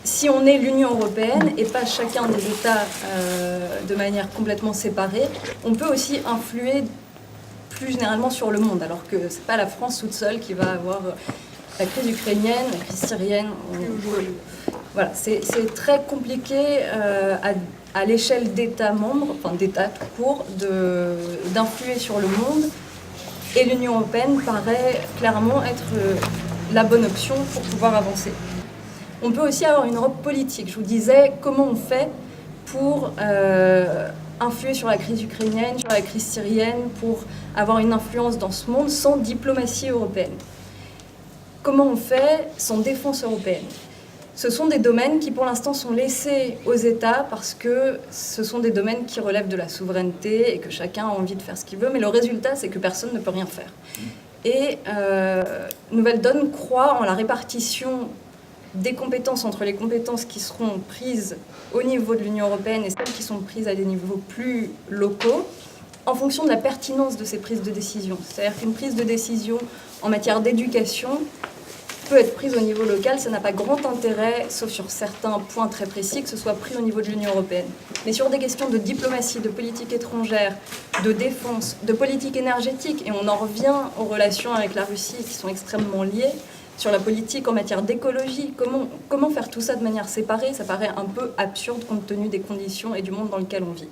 si on est l'Union européenne et pas chacun des États de manière complètement séparée, on peut aussi influer plus généralement sur le monde, alors que c'est pas la France toute seule qui va avoir la crise ukrainienne, la crise syrienne. Voilà, c'est très compliqué à l'échelle d'États membres, enfin d'États tout court, d'influer sur le monde. Et l'Union européenne paraît clairement être la bonne option pour pouvoir avancer. On peut aussi avoir une Europe politique. Je vous disais comment on fait pour influer sur la crise ukrainienne, sur la crise syrienne, pour avoir une influence dans ce monde sans diplomatie européenne. Comment on fait sans défense européenne? Ce sont des domaines qui pour l'instant sont laissés aux États parce que ce sont des domaines qui relèvent de la souveraineté et que chacun a envie de faire ce qu'il veut, mais le résultat c'est que personne ne peut rien faire. Et Nouvelle Donne croit en la répartition des compétences entre les compétences qui seront prises au niveau de l'Union européenne et celles qui sont prises à des niveaux plus locaux en fonction de la pertinence de ces prises de décision. C'est-à-dire qu'une prise de décision en matière d'éducation peut être prise au niveau local, ça n'a pas grand intérêt, sauf sur certains points très précis, que ce soit pris au niveau de l'Union européenne. Mais sur des questions de diplomatie, de politique étrangère, de défense, de politique énergétique, et on en revient aux relations avec la Russie qui sont extrêmement liées, sur la politique en matière d'écologie, comment faire tout ça de manière séparée, ça paraît un peu absurde compte tenu des conditions et du monde dans lequel on vit.